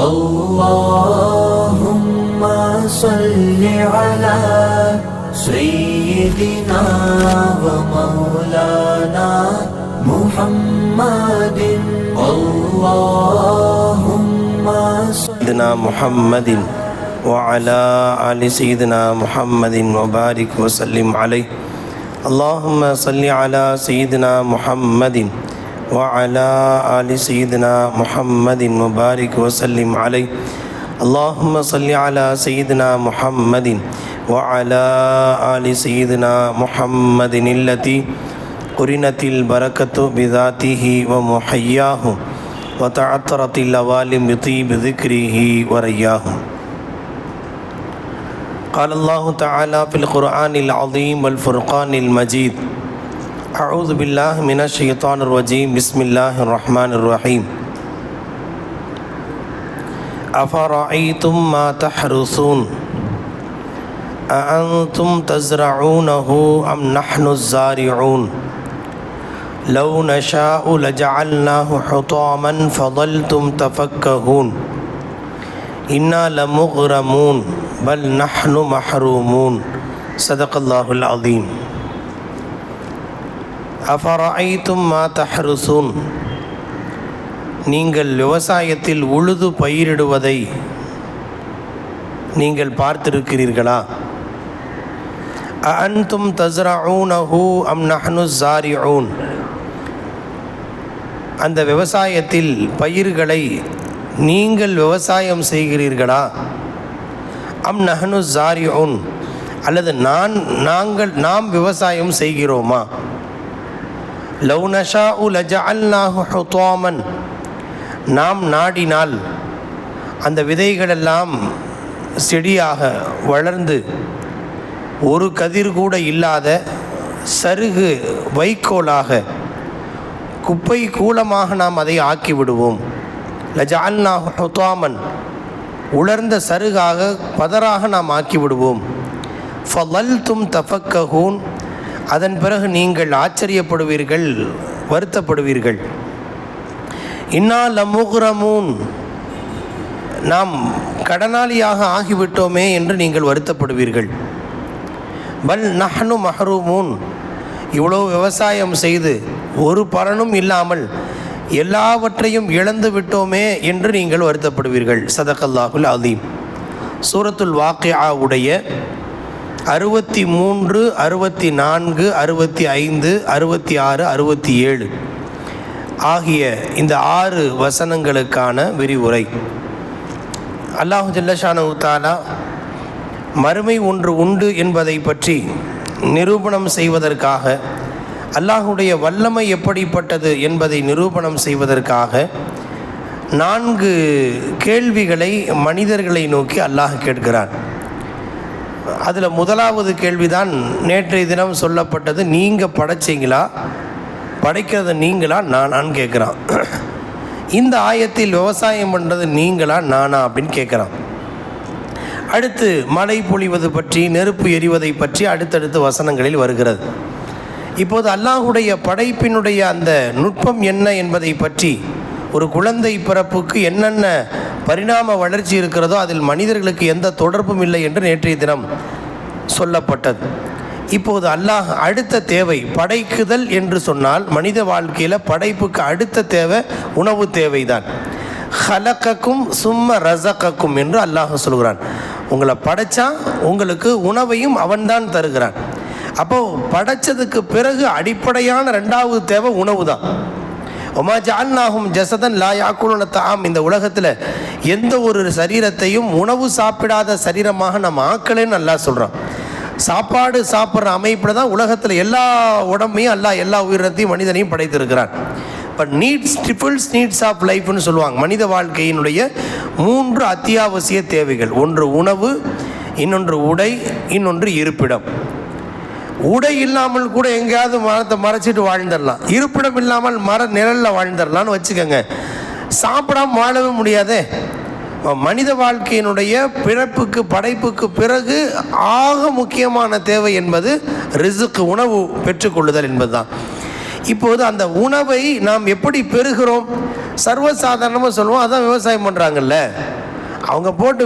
اللهم صل على سيدنا ومولانا محمد اللهم سيدنا محمد وعلى آل سيدنا محمد وبارك وسلم عليه. اللهم صل على سيدنا محمد وعلى آل سيدنا محمد وبارك وسلم عليه. اللهم صل على سيدنا محمد وعلى آل سيدنا محمد التي قرنت البركة بذاته ومحياه وتعطرت الأوالم بطيب ذكره ورياه. قال الله تعالى في القرآن العظيم والفرقان المجيد: أعوذ بالله من الشيطان الرجيم. بسم الله الرحمن الرحيم. أفرأيتم ما تحرثون أأنتم تزرعونه أم نحن الزارعون لو نشاء لجعلناه حطاما فظلتم تفكهون إنا لمغرمون بل نحن محرومون. صدق الله العظيم. அஃபரஐத்தும் மா தஹ்ருஸூன், நீங்கள் விவசாயத்தில் உழுது பயிரிடுவதை நீங்கள் பார்த்திருக்கிறீர்களா? அஅன்தும் தஸ்ரஊனஹு அம் நஹ்னு ஸாரிஊன், அந்த விவசாயத்தில் பயிர்களை நீங்கள் விவசாயம் செய்கிறீர்களா? அம் நஹ்னு ஸாரிஊன், அல்லது நாம் விவசாயம் செய்கிறோமா? லவ் நஷாஉ லஜஅல்நாஹு ஹுதாமன், நாம் நாடினால் அந்த விதைகளெல்லாம் செடியாக வளர்ந்து ஒரு கதிர் கூட இல்லாத சருகு வைக்கோலாக குப்பை கூலமாக நாம் அதை ஆக்கிவிடுவோம். லஜஅல்நாஹு ஹுதாமன், உலர்ந்த சருகாக பதராக நாம் ஆக்கிவிடுவோம். ஃபலல்தும் தஃபக்கஹூன், அதன் பிறகு நீங்கள் ஆச்சரியப்படுவீர்கள், வருத்தப்படுவீர்கள். இன்னா லமுக்ரமூன், நாம் கடனாளியாக ஆகிவிட்டோமே என்று நீங்கள் வருத்தப்படுவீர்கள். பல் நஹ்னு மஹ்ரூமூன், இவ்வளோ விவசாயம் செய்து ஒரு பலனும் இல்லாமல் எல்லாவற்றையும் இழந்து விட்டோமே என்று நீங்கள் வருத்தப்படுவீர்கள். சதகல்லாஹுல் அலீம். சூரத்துல் வாக்கிஆவுடைய 63, 64, 65, 66, 67 ஆகிய இந்த 6 வசனங்களுக்கான விரிவுரை. அல்லாஹு ஜல்லஷானஹு தஆலா மறுமை ஒன்று உண்டு என்பதை பற்றி நிரூபணம் செய்வதற்காக, அல்லாஹுடைய வல்லமை எப்படிப்பட்டது என்பதை நிரூபணம் செய்வதற்காக 4 கேள்விகளை மனிதர்களை நோக்கி அல்லாஹ் கேட்கிறான். அதில் முதலாவது கேள்விதான் நேற்றைய தினம் சொல்லப்பட்டது. நீங்கள் படைச்சிங்களா, படைக்கிறது நீங்களா நானான்னு கேட்குறான். இந்த ஆயத்தில் விவசாயம் பண்ணுறது நீங்களா நானா அப்படின்னு கேட்குறான். அடுத்து மழை பொழிவது பற்றி, நெருப்பு எரிவதை பற்றி அடுத்தடுத்த வசனங்களில் வருகிறது. இப்போது அல்லாஹுடைய படைப்பினுடைய அந்த நுட்பம் என்ன என்பதை பற்றி, ஒரு குழந்தை பிறப்புக்கு என்னென்ன பரிணாம வளர்ச்சி இருக்கிறதோ அதில் மனிதர்களுக்கு எந்த தொடர்பும் இல்லை என்று நேற்றைய தினம் சொல்லப்பட்டது. இப்போது அல்லாஹ் அடுத்த தேவை படைக்குதல் என்று சொன்னால், மனித வாழ்க்கையில் படைப்புக்கு அடுத்த தேவை உணவு தேவைதான். ஹலக்கக்கும் சும்ம ரஸகக்கும் என்று அல்லாஹ் சொல்கிறான். உங்களை படைச்சா உங்களுக்கு உணவையும் அவன்தான் தருகிறான். அப்போது படைச்சதுக்கு பிறகு அடிப்படையான 2வது தேவை உணவு தான். ஒமா ஜஅல்நாஹும் ஜஸதன் லா யாக்குலுன தஆம், இந்த உலகத்தில் எந்த ஒரு சரீரத்தையும் உணவு சாப்பிடாத சரீரமாக நம்ம ஆக்கலைன்னு அல்லாஹ் சொல்கிறான். சாப்பாடு சாப்பிட்ற அமைப்பில் தான் உலகத்தில் எல்லா உடம்பையும் அல்லாஹ் எல்லா உயிரினத்தையும் மனிதனையும் படைத்திருக்கிறான். பட் நீட்ஸ் ஆஃப் லைஃப்னு சொல்லுவாங்க. மனித வாழ்க்கையினுடைய 3 அத்தியாவசிய தேவைகள். ஒன்று உணவு, இன்னொன்று உடை, இன்னொன்று இருப்பிடம். உடை இல்லாமல் கூட எங்கேயாவது மரத்தை மறைச்சிட்டு வாழ்ந்துடலாம். இருப்பிடம் இல்லாமல் மர நிழலில் வாழ்ந்துடலான்னு வச்சுக்கோங்க. சாப்பிடாம வாழவே முடியாதே. மனித வாழ்க்கையினுடைய பிறப்புக்கு படைப்புக்கு பிறகு ஆக முக்கியமான தேவை என்பது ரிஸ்க், உணவு பெற்றுக்கொள்ளுதல் என்பதுதான். இப்போது அந்த உணவை நாம் எப்படி பெறுகிறோம்? சர்வசாதாரணமாக சொல்லுவோம், அதான் விவசாயம் பண்ணுறாங்கல்ல, அவங்க போட்டு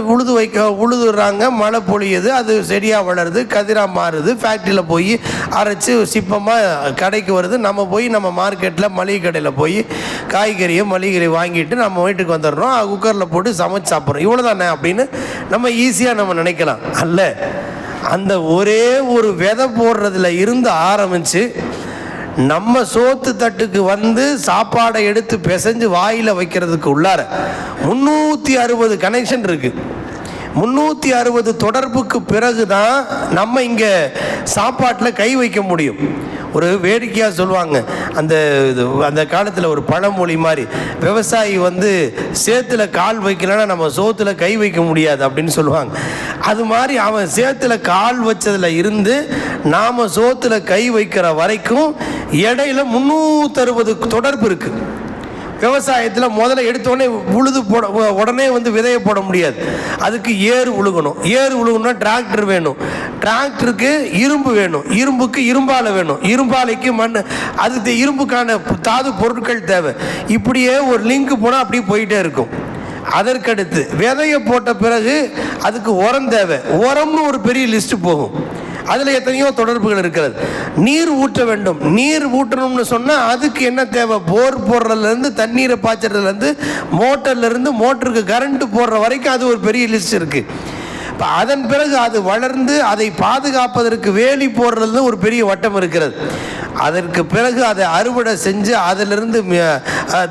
உழுதுறாங்க, மழை பொழியுது, அது செடியாக வளருது, கதிராக மாறுது, ஃபேக்ட்ரியில் போய் அரைச்சி சிப்பமாக கடைக்கு வருது. நம்ம போய் நம்ம மார்க்கெட்டில் மளிகை கடையில் போய் காய்கறியை மளிகை வாங்கிட்டு நம்ம வீட்டுக்கு வந்துடுறோம், குக்கரில் போட்டு சமைச்சு சாப்பிட்றோம். இவ்வளோ தானே அப்படின்னு நம்ம ஈஸியாக நம்ம நினைக்கலாம். அல்ல, அந்த ஒரே ஒரு விதை போடுறதுல இருந்து ஆரம்பித்து நம்ம சோத்து தட்டுக்கு வந்து சாப்பாடை எடுத்து பிசைஞ்சு வாயில் வைக்கிறதுக்கு உள்ளார 360 கனெக்ஷன் இருக்குது. 360 தொடர்புக்கு பிறகு தான் நம்ம இங்கே சாப்பாட்டில் கை வைக்க முடியும். ஒரு வேடிக்கையாக சொல்லுவாங்க, அந்த காலத்தில் ஒரு பழமொழி மாதிரி, விவசாயி வந்து சேத்துல கால் வைக்கலன்னா நம்ம சோத்துல கை வைக்க முடியாது அப்படின்னு சொல்லுவாங்க. அது மாதிரி அவன் சேத்துல கால் வச்சதுல இருந்து நாம் சோத்துல கை வைக்கிற வரைக்கும் இடையில 360 தொடர்பு இருக்குது. விவசாயத்தில் முதல்ல எடுத்தோடனே உழுது போட உடனே வந்து விதையை போட முடியாது. அதுக்கு ஏறு உழுகணும். ஏறு உழுகணும்னா டிராக்டர் வேணும். டிராக்டருக்கு இரும்பு வேணும். இரும்புக்கு இரும்பாலை வேணும். இரும்பாலைக்கு மண், அதுக்கு இரும்புக்கான தாது பொருட்கள் தேவை. இப்படியே ஒரு லிங்க் போனால் அப்படியே போயிட்டே இருக்கும். அதற்கடுத்து விதையை போட்ட பிறகு அதுக்கு உரம் தேவை. உரம்னு ஒரு பெரிய லிஸ்ட் போகும். அதில் எத்தனையோ தொடர்புகள் இருக்கிறது. நீர் ஊற்ற வேண்டும். நீர் ஊற்றணும்னு சொன்னால் அதுக்கு என்ன தேவை? போர் போடுறதுலேருந்து, தண்ணீரை பாய்ச்சறதுலேருந்து, மோட்டர்லேருந்து மோட்டருக்கு கரண்ட்டு போடுற வரைக்கும் அது ஒரு பெரிய லிஸ்ட் இருக்குது. இப்போ அதன் பிறகு அது வளர்ந்து அதை பாதுகாப்பதற்கு வேலி போடுறது ஒரு பெரிய வட்டம் இருக்கிறது. அதற்கு பிறகு அதை அறுவடை செஞ்சு அதிலிருந்து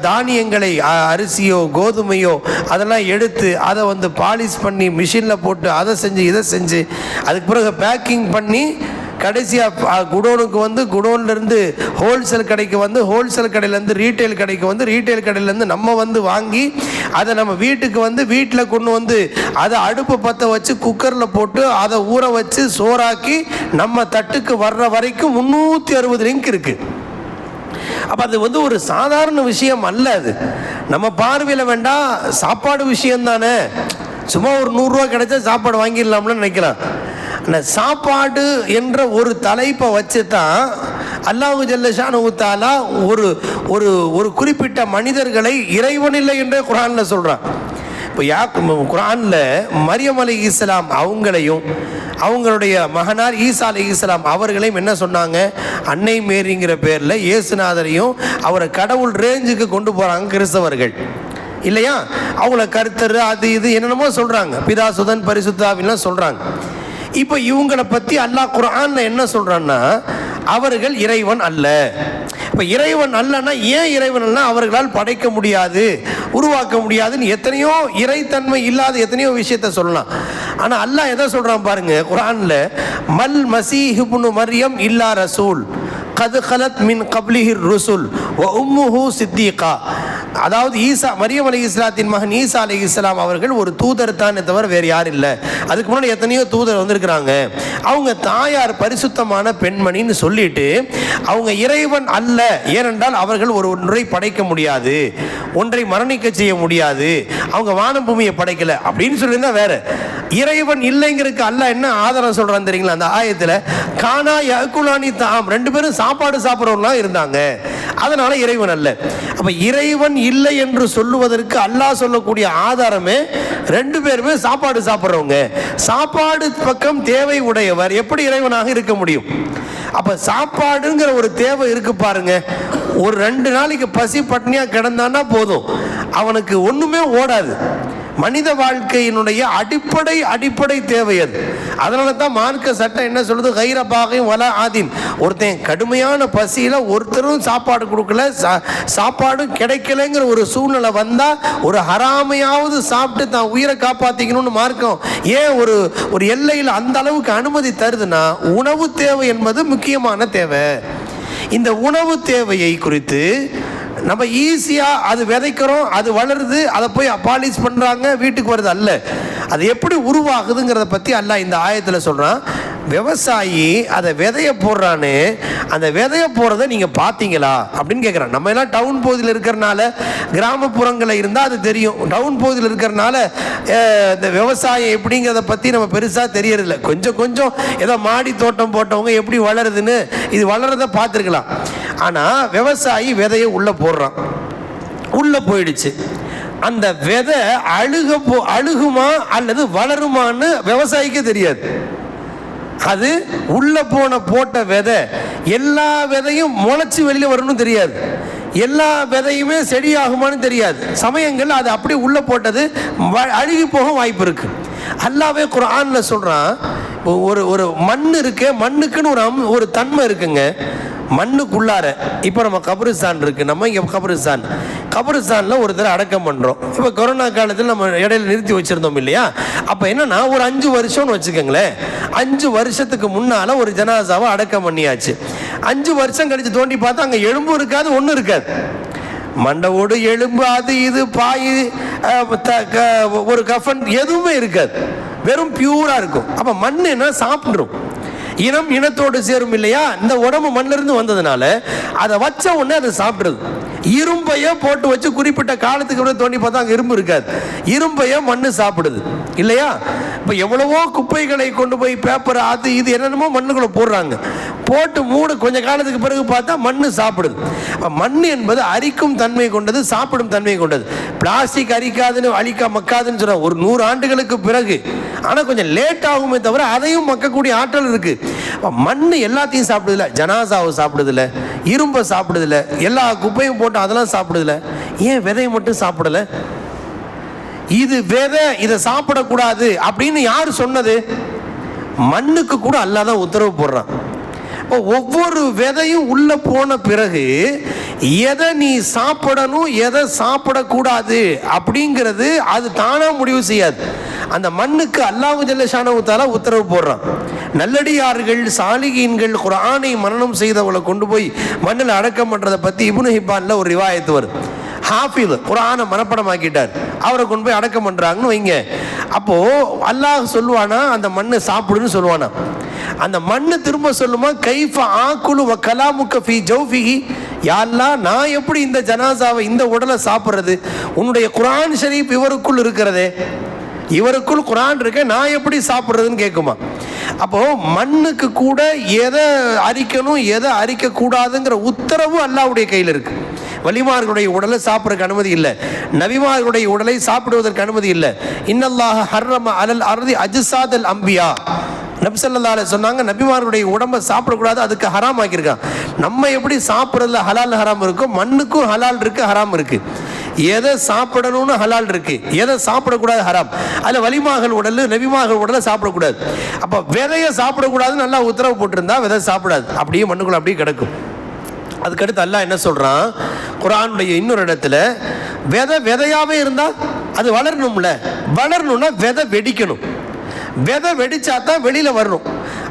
தானியங்களை, அரிசியோ கோதுமையோ அதெல்லாம் எடுத்து அதை வந்து பாலிஷ் பண்ணி மிஷினில் போட்டு அதை செஞ்சு இதை செஞ்சு அதுக்கு பிறகு பேக்கிங் பண்ணி கடைசியாக குடோனுக்கு வந்து, குடோன்லேருந்து ஹோல்சேல் கடைக்கு வந்து, ஹோல்சேல் கடையிலேருந்து ரீட்டைல் கடைக்கு வந்து, ரீட்டைல் கடையிலேருந்து நம்ம வந்து வாங்கி அதை நம்ம வீட்டுக்கு வந்து வீட்டில் கொண்டு வந்து அதை அடுப்பு பற்ற வச்சு குக்கரில் போட்டு அதை ஊற வச்சு சோறாக்கி நம்ம தட்டுக்கு வர்ற வரைக்கும் 360 லிங்க் இருக்குது. அப்போ அது வந்து ஒரு சாதாரண விஷயம் அல்ல. அது நம்ம பார்வையில் வேண்டாம், சாப்பாடு விஷயம் தானே, சும்மா ஒரு 100 ரூபா கிடைச்சா சாப்பாடு வாங்கிடலாம்னு நினைக்கலாம். ஆனால் சாப்பாடு என்ற ஒரு தலைப்பை வச்சு தான் அல்லாஹு ஜல்லஷானஹு தஆலா ஒரு குறிப்பிட்ட மனிதர்களை இறைவன் இல்லை என்றே குர்ஆனில் சொல்கிறான். இப்போ குர்ஆனில் மரியம் அலைஹிஸ்ஸலாம் அவங்களையும் அவங்களுடைய மகனார் ஈசா அலைஹிஸ்ஸலாம் அவர்களையும் என்ன சொன்னாங்க? அன்னை மேரிங்கிற பேரில் இயேசுநாதரையும் அவரை கடவுள் ரேஞ்சுக்கு கொண்டு போகிறாங்க கிறிஸ்தவர்கள் இல்லையா? அவங்கள கர்த்தர் அது இது என்னென்னமோ சொல்கிறாங்க, பிதா சுதன் பரிசுத்தாவின்லாம் சொல்கிறாங்க. இப்போ இவங்களை பற்றி அல்லாஹ் குர்ஆன்ல என்ன சொல்கிறான்னா, அவர்கள் இறைவன் அல்ல. இப்போ இறைவன் அல்லன்னா ஏன் இறைவன் அல்ல? அவர்களால் படைக்க முடியாது, உருவாக்க முடியாதுன்னு எத்தனையோ இறைத்தன்மை இல்லாத எத்தனையோ விஷயத்த சொல்லலாம். ஆனால் அல்லாஹ் எதை சொல்கிறான் பாருங்க குர்ஆன்ல, மல் மஸீஹ் இப்னு மர்யம் இல்லா ரசூல் கது கலத் மின் கப்லிஹிர் ருசுல் வ உம்முஹு சித்தீகா. அதாவது மரியம் அலைஹிஸ்ஸலாத்தின் மகன் ஈசா அலைஹிஸ்ஸலாம் அவர்கள் ஒரு தூதர் தானே தவிர வேறு யாரும் இல்லை. அதுக்கு முன்னாடி எத்தனையோ தூதர் வந்திருக்கிறாங்க. அவங்க தாயார் பரிசுத்தமான பெண்மணின்னு சொல்லிட்டு அவங்க இறைவன் அல்ல, ஏனென்றால் அவர்கள் ஒன்றை படைக்க முடியாது, ஒன்றை மரணிக்க செய்ய முடியாது, அவங்க வானம் பூமியை படைக்கல அப்படின்னு சொல்லியிருந்தா வேற. இறைவன் இல்லைங்கிறதுக்கு அல்லாஹ் என்ன ஆதாரம் சொல்றான் தெரியுங்களா? அந்த ஆயத்தில் கானா யகுலானி தாம், 2 பேரும் சாப்பாடு சாப்பிட்றவங்களா இருந்தாங்க, அதனால இறைவன் அல்ல. அப்ப இறைவன் இல்லை என்று சொல்லுவதற்கு அல்லாஹ் சொல்லக்கூடிய ஆதாரமே 2 பேருமே சாப்பாடு சாப்பிட்றவங்க. சாப்பாடு பக்கம் தேவை உடையவர் எப்படி இறைவனாக இருக்க முடியும்? அப்ப சாப்பாடுங்கிற ஒரு தேவை இருக்கு பாருங்க. ஒரு 2 நாளைக்கு பசி பட்னியா கிடந்தான்னா போதும், அவனுக்கு ஒண்ணுமே ஓடாது. மனித வாழ்க்கையினுடைய அடிப்படை தேவை அது. அதனால தான் மார்க்க சட்டம் என்ன சொல்லுது? கைரபாகையும் வல ஆதீன். ஒருத்தன் கடுமையான பசியில் ஒருத்தரும் சாப்பாடு கொடுக்கல, சாப்பாடும் கிடைக்கலைங்கிற ஒரு சூழ்நிலை வந்தால் ஒரு ஹராமையாவது சாப்பிட்டு தான் உயிரை காப்பாற்றிக்கணும்னு மார்க்கம் ஏன் ஒரு எல்லையில் அந்த அளவுக்கு அனுமதி தருதுன்னா, உணவு தேவை என்பது முக்கியமான தேவை. இந்த உணவு தேவையை குறித்து நம்ம ஈஸியாக அது விதைக்கிறோம், அது வளருது, அதை போய் பாலிஷ் பண்ணுறாங்க, வீட்டுக்கு வருது அல்ல. அது எப்படி உருவாகுதுங்கிறத பற்றி அல்லாஹ் இந்த ஆயத்தில் சொல்கிறான். விவசாயி அதை விதைய போடுறான்னு, அந்த விதைய போடுறதை நீங்கள் பார்த்தீங்களா அப்படின்னு கேட்குறான். நம்ம எல்லாம் டவுன் பகுதியில் இருக்கிறனால, கிராமப்புறங்களில் இருந்தால் அது தெரியும். டவுன் பகுதியில் இருக்கிறனால இந்த விவசாயம் எப்படிங்கிறத பற்றி நம்ம பெருசாக தெரியறதில்ல. கொஞ்சம் ஏதோ மாடி தோட்டம் போட்டவங்க எப்படி வளருதுன்னு இது வளர்றதை பார்த்துருக்கலாம். ஆனால் விவசாயி விதையை உள்ளே போடுறான், உள்ளே போயிடுச்சு. அந்த விதை அழுகுமா அல்லது வளருமான்னு விவசாயிக்கே தெரியாது. அது உள்ளே போட்ட விதை எல்லா விதையும் முளைச்சி வெளியில் வரணும்னு தெரியாது, எல்லா விதையுமே செடியாகுமான்னு தெரியாது. சமயங்கள் அது அப்படி உள்ளே போட்டது அழுகி போக வாய்ப்பு இருக்கு. அல்லாஹ்வே குர்ஆன்ல சொல்றான், ஒரு மண் இருக்கு, மண்ணுக்குன்னு ஒரு தன்மை இருக்குங்க. மண்ணுக்குள்ளார இப்போ நம்ம கபரிஸ்தான் இருக்கு, நம்ம இங்கே கபரிஸ்தானில் ஒரு தடவை அடக்கம் பண்ணுறோம். இப்போ கொரோனா காலத்தில் நம்ம இடையில நிறுத்தி வச்சுருந்தோம் இல்லையா? அப்போ என்னன்னா ஒரு 5 வருஷம்னு வச்சுக்கோங்களேன், 5 வருஷத்துக்கு முன்னால் ஒரு ஜனாசாவை அடக்கம் பண்ணியாச்சு. 5 வருஷம் கழித்து தோண்டி பார்த்தா அங்கே எலும்பும் இருக்காது, ஒன்றும் இருக்காது. மண்டவோடு எலும்பு அது இது பாய் ஒரு கஃபன் எதுவுமே இருக்காது, வெறும் பியூராக இருக்கும். அப்போ மண் என்ன சாப்பிட்ரும், இனத்தோடு சேரும் இல்லையா? இந்த உடம்பு மண்ணிலிருந்து வந்ததுனால அதை வச்ச உடனே அதை சாப்பிடுறது. இரும்பையை போட்டு வச்சு குறிப்பிட்ட காலத்துக்கு கூட தோண்டி பார்த்தா அங்கே இரும்பு இருக்காது, இரும்பையை மண்ணு சாப்பிடுது இல்லையா? இப்போ எவ்வளவோ குப்பைகளை கொண்டு போய் பேப்பர் அது இது என்னென்னமோ மண்ணுக்குள்ள போடுறாங்க, போட்டு மூடு கொஞ்ச காலத்துக்கு பிறகு பார்த்தா மண்ணு சாப்பிடுது. மண் என்பது அரிக்கும் தன்மை கொண்டது, சாப்பிடும் தன்மை கொண்டது. பிளாஸ்டிக் அரிக்காதுன்னு அழிக்க மக்காதுன்னு சொல்ற ஒரு 100 ஆண்டுகளுக்கு பிறகு, ஆனால் கொஞ்சம் லேட் ஆகுமே தவிர அதையும் மக்கக்கூடிய ஆற்றல் இருக்கு. மண் எல்லாத்தையும் சாப்பிடுதில்ல, ஜனாசாவை சாப்பிடுதில்ல, இரும்பை சாப்பிடுதில்ல, எல்லா குப்பையும் போட்டு அதெல்லாம் சாப்பிடுதில்ல. ஏன் விதையை மட்டும் சாப்பிடல? இது விதை, இதை சாப்பிடக்கூடாது அப்படின்னு யார் சொன்னது? மண்ணுக்கு கூட அல்லாஹ் தான் உத்தரவு போடுறான். ஒவ்வொரு விதையும் உள்ள போன பிறகு எதை நீ சாப்பிடணும் எதை சாப்பிடக்கூடாது அப்படிங்கிறது அது தானா முடிவு செய்யாது. அந்த மண்ணுக்கு அல்லாஹ் ஜல்ல ஷானஹு தஆலா உத்தரவு போடுறான். நல்லடியார்கள் சாலிகீன்கள் குர்ஆனை மனனம் செய்தவங்களை கொண்டு போய் மண்ணில் அடக்கம் பண்ணுறதை பற்றி இப்னு ஹிப்பான்ல ஒரு ரிவாயத்து வருது. ஹாஃபில் குர்ஆனை மனப்படமாக்கிட்டார், அவரை கொண்டு போய் அடக்கம் பண்ணுறாங்கன்னு வைங்க. அப்போது அல்லாஹ் சொல்லுவானா அந்த மண்ணை சாப்பிடுன்னு சொல்லுவானா? அந்த மண்ணு திரும்ப சொல்லுமா, கைஃப ஆக்குலு வ கலாமுக ஃபீ ஜௌஃபிஹி, யா அல்லாஹ் நான் எப்படி இந்த ஜனாசாவை இந்த உடலை சாப்பிட்றது? உன்னுடைய குர்ஆன் ஷரீஃப் இவருக்குள் இருக்கிறதே, இவருக்குள் குர்ஆன் இருக்க, நான் எப்படி சாப்பிட்றதுன்னு கேட்குமா? அப்போ மண்ணுக்கு கூட எதை அரிக்கணும் எதை அரிக்க கூடாதுங்கிற உத்தரவு அல்லாஹ்வுடைய கையில் இருக்கு. வலிமார்களுடைய உடலை சாப்பிட்றதுக்கு அனுமதி இல்லை, நபிமார்களுடைய உடலை சாப்பிடுவதற்கு அனுமதி இல்லை. இன்னல்லாஹ ஹர்ரம அலல் அர்தி அஜ்சாதல் அம்பியா, நபி ஸல்லல்லாஹு அலைஹி சொன்னாங்க, நபிமார்களுடைய உடம்பை சாப்பிடக்கூடாது, அதுக்கு ஹராம் ஆக்கியிருக்கான். நம்ம எப்படி சாப்பிட்றதுல ஹலால் ஹராம் இருக்கும், மண்ணுக்கும் ஹலால் இருக்கு ஹராம் இருக்கு. எதை சாப்பிடணும்னு ஹலால் இருக்கு, எதை சாப்பிடக்கூடாது ஹராம். அதில் வலிமார்கள் உடல் நபிமார்கள் உடலை சாப்பிடக்கூடாது. அப்போ விதையை சாப்பிடக்கூடாதுன்னு நல்லா உத்தரவு போட்டிருந்தா விதை சாப்பிடாது, அப்படியே மண்ணுக்குள்ள அப்படியே கிடக்கும். அதுக்கடுத்து அல்லாஹ் என்ன சொல்றான் குர்ஆனுடைய இன்னொரு இடத்துல, விதையாவே இருந்தால் அது வளரணும்ல, வளரணும்னா விதை வெடிக்கணும், விதை வெடிச்சா தான் வெளியில வரணும்.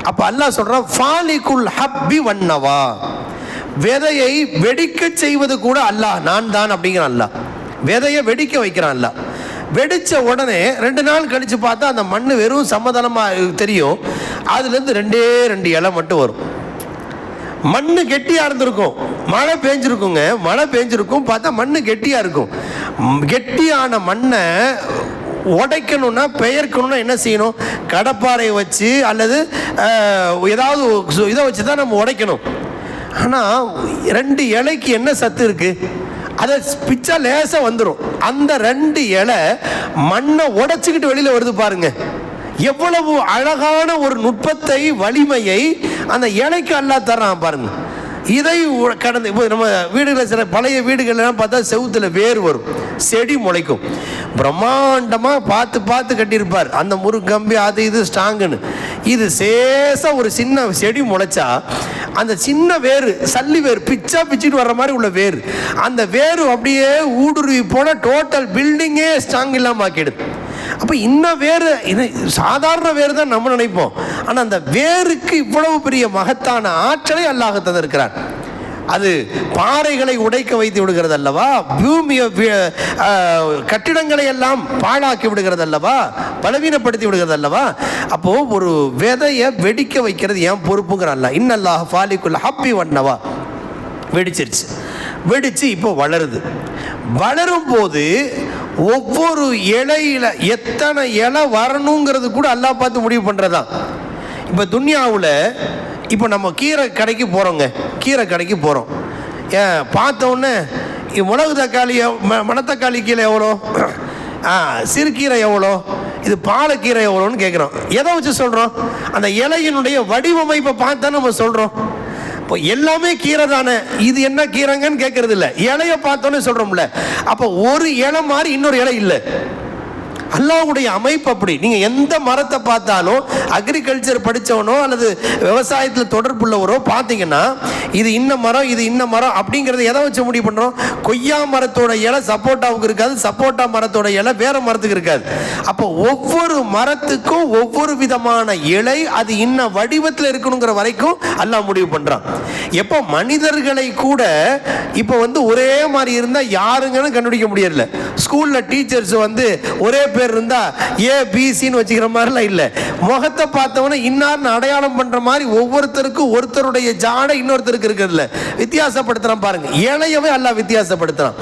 அப்ப அல்லாஹ் சொல்றான், ஃபாலிகுல் ஹப்பி வன்னவா, விதையை வெடிக்க செய்வது கூட அல்லாஹ் நான் தான் அப்படிங்கிறான். அல்லாஹ் விதையை வெடிக்க வைக்கிறான். அல்லாஹ் வெடிச்ச உடனே 2 நாள் கழிச்சு பார்த்தா அந்த மண் வெறும் சமதளமா தெரியும், அதுலேருந்து 2 இலை மட்டும் வரும். மண்ணு கெட்டியா இருந்திருக்கும், மழை பெஞ்சிருக்குங்க, மழை பெஞ்சிருக்கும், பார்த்தா மண்ணு கெட்டியா இருக்கும். கெட்டியான மண்ணை உடைக்கணும்னா பெயர்க்கணும்னா என்ன செய்யணும்? கடப்பாறையை வச்சு அல்லது ஏதாவது இதை வச்சு தான் நம்ம உடைக்கணும். ஆனால் 2 இலைக்கு என்ன சத்து இருக்கு? அதை பிச்சா லேசாக வந்துடும். அந்த 2 இலை மண்ணை உடைச்சிக்கிட்டு வெளியில் வருது பாருங்க. எவ்வளவு அழகான ஒரு நுட்பத்தை வலிமையை அந்த இலைக்கு அல்லாஹ் தர்றான் பாருங்க. இதை கடந்து இப்போ நம்ம வீடுகளில் சில பழைய வீடுகள்லாம் பார்த்தா செவுத்துல வேர் வரும், செடி முளைக்கும், பிரம்மாண்டமாக பார்த்து கட்டியிருப்பார். அந்த முருங்கம்பி அது இது ஸ்ட்ராங்குன்னு, இது சேசா ஒரு சின்ன செடி முளைச்சா அந்த சின்ன வேறு சல்லி வேறு பிச்சுட்டு வர்ற மாதிரி உள்ள வேறு, அந்த வேறு அப்படியே ஊடுருவி போன டோட்டல் பில்டிங்கே ஸ்ட்ராங் இல்லாமல் ஆக்கிடுது. அப்போ இன்னும் வேறு, இது சாதாரண வேறு தான் நம்ம நினைப்போம், ஆனால் அந்த வேருக்கு இவ்வளவு பெரிய மகத்தான ஆற்றலை அல்லாஹ் தந்திருக்கிறார். அது பாறைகளை உடைக்க வைத்து விடுகிறது அல்லவா, பூமியை கட்டிடங்களை எல்லாம் பாழாக்கி விடுகிறது அல்லவா, பலவீனப்படுத்தி விடுகிறது அல்லவா. அப்போ ஒரு விதையை வெடிக்க வைக்கிறது ஏன் பொறுப்புங்கிற அல்லாஹ். இன்னல்லாஹ் ஃபாலிகுல் ஹப்பி வன்னவா, வெடிச்சிருச்சு, வெடிச்சு இப்போ வளருது. வளரும் போது ஒவ்வொரு இலையில எத்தனை இலை வரணுங்கிறது கூட அல்லாஹ் பார்த்து முடிவு பண்ணுறதான். இப்போ துன்யாவில் இப்போ நம்ம கீரை கடைக்கு போகிறோங்க, கீரை கடைக்கு போகிறோம், பார்த்த உடனே மிளகு தக்காளி மணத்தக்காளி கீரை எவ்வளோ, சிறுகீரை எவ்வளோ, இது பாலக்கீரை எவ்வளோன்னு கேட்குறோம். எதை வச்சு சொல்கிறோம்? அந்த இலையினுடைய வடிவமைப்பை பார்த்தா நம்ம சொல்கிறோம். இப்போ எல்லாமே கீரை தானே, இது என்ன கீரைங்கன்னு கேட்கறது இல்லை, இலையை பார்த்தோன்னே சொல்கிறோம்ல. அப்போ ஒரு இலை மாதிரி இன்னொரு இலை இல்லை. அல்லாஹ்வுடைய அமைப்பு அப்படி. நீங்கள் எந்த மரத்தை பார்த்தாலும் அக்ரிகல்ச்சர் படித்தவனோ அல்லது விவசாயத்தில் தொடர்புள்ளவரோ பார்த்தீங்கன்னா இது இன்ன மரம் இது இன்ன மரம் அப்படிங்கிறத எதை வச்சு முடிவு பண்ணுறோம்? கொய்யா மரத்தோட இலை சப்போட்டாவுக்கு இருக்காது, சப்போட்டா மரத்தோட இலை வேற மரத்துக்கு இருக்காது. அப்போ ஒவ்வொரு மரத்துக்கும் ஒவ்வொரு விதமான இலை அது இன்ன வடிவத்தில் இருக்கணுங்கிற வரைக்கும் அல்லாஹ் முடிவு பண்ணுறான். எப்போ மனிதர்களை கூட இப்போ ஒரே மாதிரி இருந்தால் யாருங்கன்னு கண்டுபிடிக்க முடியல. ஸ்கூலில் டீச்சர்ஸ் ஒரே பேர் இருந்தா ஏபிசின்னு வச்சுக்கிற மாதிரிலாம் இல்லை. முகத்தை பார்த்தவன இன்னார்னு அடையாளம் பண்ற மாதிரி ஒவ்வொருத்தருக்கும் ஒருத்தருடைய ஜாடை இன்னொருத்தருக்கு இருக்கிறதுல வித்தியாசப்படுத்துறான். பாருங்க, இலையவே அல்லாஹ் வித்தியாசப்படுத்துறான்.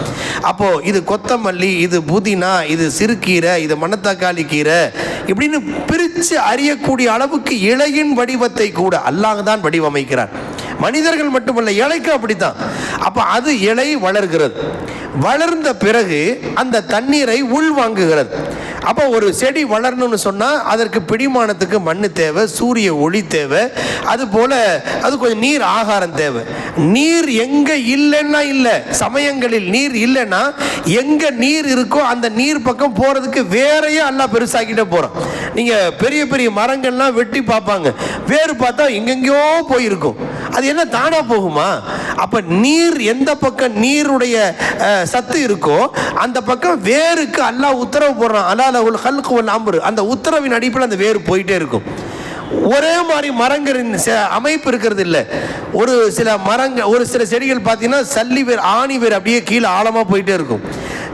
அப்போ இது கொத்தமல்லி, இது புதினா, இது சிறுகீரை, இது மணத்தக்காளி கீரை இப்படின்னு பிரித்து அறியக்கூடிய அளவுக்கு இலையின் வடிவத்தை கூட அல்லாஹ் தான் வடிவமைக்கிறார். மனிதர்கள் மட்டுமல்ல, இலைக்கு அப்படித்தான். அப்போ அது இலை வளர்கிறது. வளர்ந்த பிறகு அந்த தண்ணீரை உள்வாங்குகிறது. அப்போ ஒரு செடி வளரணும்னு சொன்னால் அதற்கு பிடிமானத்துக்கு மண் தேவை, சூரிய ஒளி தேவை, அது போல் அது கொஞ்சம் நீர் ஆகாரம் தேவை. நீர் எங்கே இல்லைன்னா இல்லை, சமயங்களில் நீர் இல்லைன்னா எங்கே நீர் இருக்கோ அந்த நீர் பக்கம் போகிறதுக்கு வேறையே எல்லாம் பெருசாக்கிட்டே போகிறோம். நீங்கள் பெரிய பெரிய மரங்கள்லாம் வெட்டி பார்ப்பாங்க, வேறு பார்த்தா எங்கெங்கேயோ போயிருக்கும். அது என்ன தானாக போகுமா? அப்போ நீர் எந்த பக்கம் நீருடைய சத்து இருக்கோ அந்த பக்கம் வேருக்கு அல்லாஹ் உத்தரவு போடுறான். அலாலஹுல் ஹல்கு வல் அம்ரு, அந்த உத்தரவின் அடிப்படையில் அந்த வேறு போயிட்டே இருக்கும். ஒரே மாதிரி மரங்களின் அமைப்பு இருக்கிறது இல்லை. ஒரு சில மரங்கள், ஒரு சில செடிகள் பார்த்தீங்கன்னா சல்லி வேர், ஆணி வேர் அப்படியே கீழே ஆழமாக போயிட்டே இருக்கும்.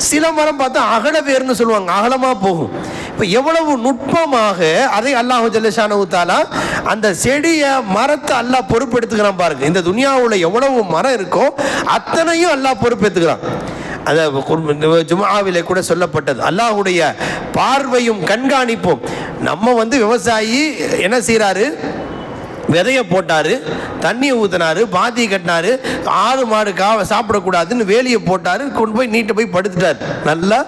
சில மரம் பார்த்தா அகல வேர்னு சொல்லுவாங்க, அகலமாக போகும். இப்போ எவ்வளவு நுட்பமாக அதை அல்லாஹ் ஜல்லஷானஹு தஆலா அந்த செடியை மரத்தை அல்லாஹ் பொறுப்பெடுத்துக்கிறான் பாருங்க. இந்த துனியாவில் எவ்வளவு மரம் இருக்கோ அத்தனையும் அல்லாஹ் பொறுப்பெடுத்துக்கிறான். அதை ஜும்ஆவிலே கூட சொல்லப்பட்டது. அல்லாஹ்வுடைய பார்வையும் கண்காணிப்பும். நம்ம விவசாயி என்ன செய்கிறாரு? விதையை போட்டாரு, தண்ணியை ஊற்றினாரு, பாத்தி கட்டினாரு, ஆடு மாடு சாப்பிடக்கூடாதுன்னு வேலியை போட்டாரு, கொண்டு போய் நீட்டை போய் படுத்துட்டார், நல்லா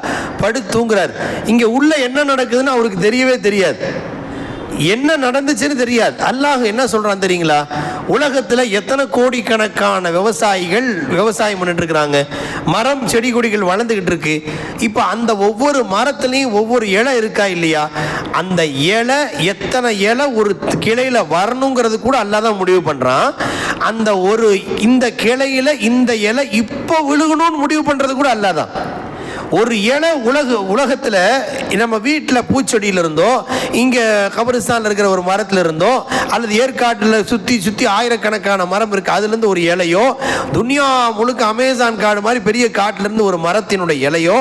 படுத்து தூங்குறாரு. இங்கே உள்ள என்ன நடக்குதுன்னு அவருக்கு தெரியவே தெரியாது, என்ன நடந்துச்சுன்னு தெரியாது. அல்லாஹ் என்ன சொல்றான் தெரியுங்களா? உலகத்தில் எத்தனை கோடிக்கணக்கான விவசாயிகள் விவசாயம் பண்ணிட்டு இருக்கிறாங்க, மரம் செடி கொடிகள் வளர்ந்துகிட்டு இருக்கு. இப்போ அந்த ஒவ்வொரு மரத்துலையும் ஒவ்வொரு இலை இருக்கா இல்லையா? அந்த இலை எத்தனை இலை ஒரு கிளையில வரணுங்கிறது கூட அல்லாஹ் தான் முடிவு பண்றான். அந்த ஒரு இந்த கிளையில இந்த இலை இப்போ விழுகணும்னு முடிவு பண்றது கூட அல்லாஹ் தான். ஒரு இலை உலகத்தில் நம்ம வீட்டில் பூச்செடியில் இருந்தோ, இங்கே கபரிஸ்தானில் இருக்கிற ஒரு மரத்தில் இருந்தோ, அல்லது ஏற்காட்டில் சுற்றி ஆயிரக்கணக்கான மரம் இருக்குது, அதுலேருந்து ஒரு இலையோ, துனியா முழுக்க அமேசான் காடு மாதிரி பெரிய காட்டிலேருந்து ஒரு மரத்தினுடைய இலையோ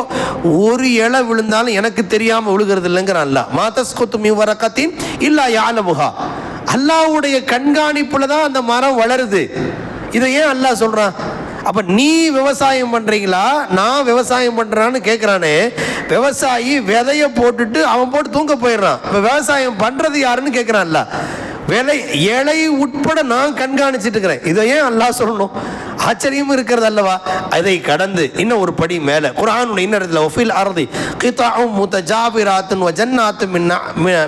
ஒரு இலை விழுந்தாலும் எனக்கு தெரியாமல் விழுகிறது இல்லைங்கிறான் அல்லாஹ். மாதஸ்குத்து மின் வரகத்தின் இல்லா யாலமுஹா, அல்லாஹ்வுடைய கண்காணிப்புல தான் அந்த மரம் வளருது. இதை ஏன் அல்லாஹ் சொல்கிறான்? அப்போ நீ விவசாயம் பண்ணுறீங்களா, நான் விவசாயம் பண்ணுறான்னு கேட்குறானே. விவசாயி விதையை போட்டுட்டு அவன் போட்டு தூங்க போயிடுறான். இப்போ விவசாயம் பண்ணுறது யாருன்னு கேட்குறான்ல. இலை உட்பட நான் கண்காணிச்சுட்டு இருக்கிறேன். இதை ஏன் அல்லாஹ் சொல்லணும்? ஆச்சரியம் இருக்கிறது அல்லவா? அதை கடந்து இன்னும் ஒரு படி மேலே குர்ஆனுடைய இன்னொரு வஃபில் அர்தி கிதாஉம் முதஜாபிராத்துன் வ ஜன்னாத்தும்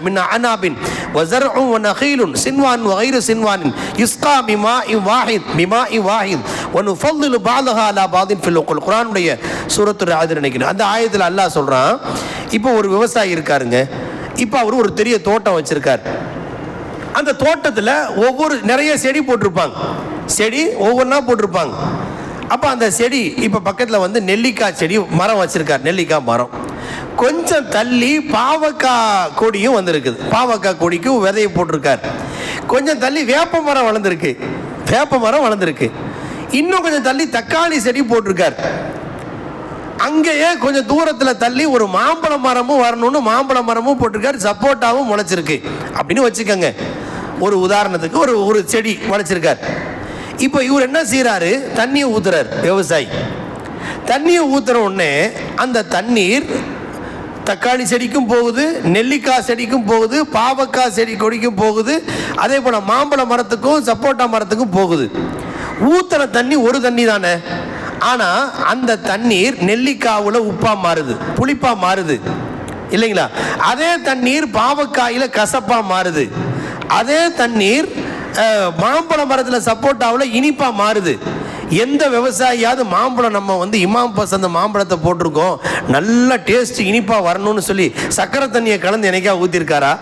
மின் அனாபின் வ ஸர்உன் வ நகீலுன் சின்வான் வ கைரு சின்வானின் யுஸ்கா பிமாஇன் வாஹித் வ நுஃபல்லிலு பஅதஹா அலா பஅதின் ஃபில் உக்குல். குர்ஆனுடைய சூரத்துல் ராத் நினைக்கிறேன், அந்த ஆயத்தில் அல்லாஹ் சொல்கிறான். இப்போ ஒரு விவசாயி இருக்காருங்க, இப்போ அவர் ஒரு பெரிய தோட்டம் வச்சிருக்கார். அந்த தோட்டத்தில் நிறைய செடி போட்டிருப்பாங்க, செடி ஒவ்வொன்றா போட்டிருப்பாங்க. அப்போ அந்த செடி இப்போ பக்கத்தில் நெல்லிக்காய் செடி மரம் வச்சிருக்கார், நெல்லிக்காய் மரம். கொஞ்சம் தள்ளி பாவக்காய் கொடியும் வந்திருக்குது, பாவக்காய் கொடிக்கு விதையை போட்டிருக்கார். கொஞ்சம் தள்ளி வேப்ப மரம் வளர்ந்துருக்கு, இன்னும் கொஞ்சம் தள்ளி தக்காளி செடி போட்டிருக்கார். அங்கேயே கொஞ்சம் தூரத்தில் தள்ளி ஒரு மாம்பழ மரமும் வரணும்னு மாம்பழ மரமும் போட்டிருக்காரு, சப்போட்டாவும் முளைச்சிருக்கு அப்படின்னு வச்சுக்கோங்க. ஒரு உதாரணத்துக்கு ஒரு செடி முளைச்சிருக்கார். இப்போ இவர் என்ன செய்யறாரு? தண்ணியை ஊத்துறாரு. விவசாயி தண்ணியை ஊத்துற உடனே அந்த தண்ணீர் தக்காளி செடிக்கும் போகுது, நெல்லிக்காய் செடிக்கும் போகுது, பாவக்காய் செடி கொடிக்கும் போகுது, அதே போல் மாம்பழ மரத்துக்கும் சப்போட்டா மரத்துக்கும் போகுது. ஊத்துற தண்ணி ஒரு தண்ணி தானே, ஆனால் அந்த தண்ணீர் நெல்லிக்காவில் உப்பா மாறுது, புளிப்பா மாறுது இல்லைங்களா? அதே தண்ணீர் பாவக்காயில் கசப்பா மாறுது. அதே தண்ணீர் மாம்பழ மரத்தில் சப்போட்டாவில் இனிப்பா மாறுது. எந்த விவசாயியாவது மாம்பழம் நம்ம வந்து இமாம் பசந்த மாம்பழத்தை போட்டிருக்கோம் நல்ல டேஸ்ட் இனிப்பா வரணும்னு சொல்லி சக்கரை தண்ணியை கலந்து என்னைக்கா ஊற்றிருக்காரா?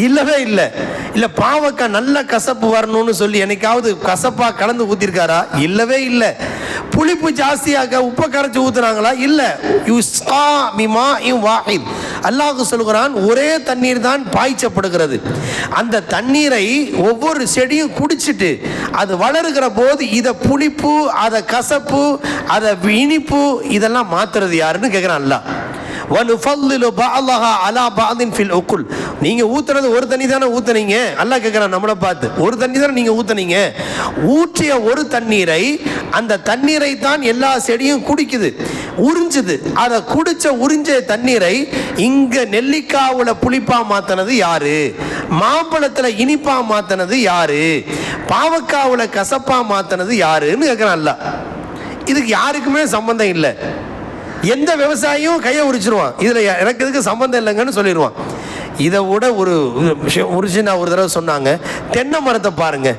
இல்லவே இல்லை. இல்லை பாவக்காய் நல்ல கசப்பு வரணும்னு சொல்லி என்னைக்காவது கசப்பாக கலந்து ஊற்றிருக்காரா? இல்லவே இல்லை. புளிப்பு ஜாஸ்தியாக உப்பை கரைச்சி ஊற்றுறாங்களா? இல்லை. அல்லாஹ் சொல்கிறான், ஒரே தண்ணீர் தான் பாய்ச்சப்படுகிறது. அந்த தண்ணீரை ஒவ்வொரு செடியும் குடிச்சிட்டு அது வளருகிற போது இதை புளிப்பு, அதை கசப்பு, அதை இனிப்பு, இதெல்லாம் மாத்துறது யாருன்னு கேட்குறான் அல்லாஹ். நீங்க ஊத்துறது ஒரு தண்ணி தானே ஊத்துனீங்க, அல்லாஹ் கேட்கிறான் நம்மளை பார்த்து. ஒரு தண்ணி தானே நீங்க ஊத்துனீங்க. ஊற்றிய ஒரு தண்ணீரை, அந்த தண்ணீரை தான் எல்லா செடியும் குடிக்குது, உறிஞ்சுது. அதை குடிச்ச உறிஞ்ச தண்ணீரை இங்க நெல்லிக்காவுல புளிப்பா மாத்தினது யாரு? மாம்பழத்துல இனிப்பா மாத்தினது யாரு? பாவக்காவுல கசப்பா மாத்தினது யாருன்னு கேட்கிறான் அல்லாஹ். இதுக்கு யாருக்குமே சம்பந்தம் இல்லை. எந்த விவசாயியும் கையை உரிச்சிருவான், இதில் எனக்கு இதுக்கு சம்பந்தம் இல்லைங்கன்னு சொல்லிடுவான். இதை விட ஒரு விஷயம் உரிச்சினா ஒரு தடவை சொன்னாங்க, தென்னை மரத்தை பாருங்க.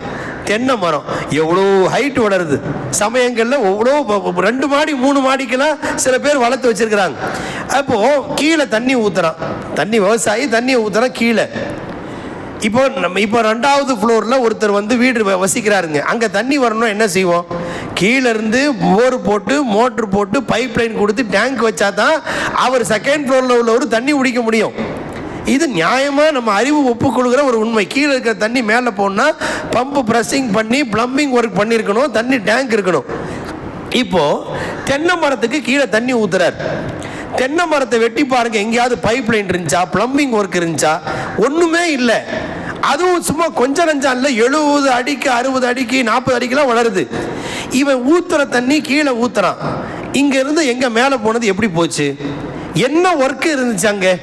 தென்னை மரம் எவ்வளோ ஹைட் வளருது. சமயங்களில் எவ்வளோ 2 மாடி 3 மாடிக்கெல்லாம் சில பேர் வளர்த்து வச்சிருக்கிறாங்க. அப்போது கீழே தண்ணி ஊற்றுறான், விவசாயி தண்ணியை ஊற்றுறான் கீழே. இப்போ 2வது ஃப்ளோரில் ஒருத்தர் வந்து வீடு வசிக்கிறாருங்க. அங்கே தண்ணி வரணும், என்ன செய்வோம்? கீழேருந்து போர் போட்டு மோட்ரு போட்டு பைப் லைன் கொடுத்து டேங்க் வச்சா தான் அவர் 2nd ஃப்ளோரில் உள்ளவர் தண்ணி குடிக்க முடியும். இது நியாயமாக நம்ம அறிவு ஒப்புக்கொள்கிற ஒரு உண்மை. கீழே இருக்கிற தண்ணி மேலே போனால் பம்பு ப்ரெஸ்ஸிங் பண்ணி ப்ளம்பிங் ஒர்க் பண்ணியிருக்கணும், தண்ணி டேங்க் இருக்கணும். இப்போது தென்னை மரத்துக்கு கீழே தண்ணி ஊற்றுறார். தென்னை மரத்தை வெட்டி பாருங்க, எங்கேயாவது பைப் லைன் இருந்துச்சா, பிளம்பிங் ஒர்க் இருந்துச்சா? ஒன்றுமே இல்லை. அதுவும் சும்மா கொஞ்சம் நஞ்சம் இல்லை, 70 அடிக்கு 60 அடிக்கு 40 அடிக்கெல்லாம் வளருது. இவன் ஊத்துற தண்ணி கீழே ஊத்துறான். இங்கேருந்து எங்கே மேலே போனது எப்படி போச்சு? என்ன ஒர்க்கு இருந்துச்சு அங்கே?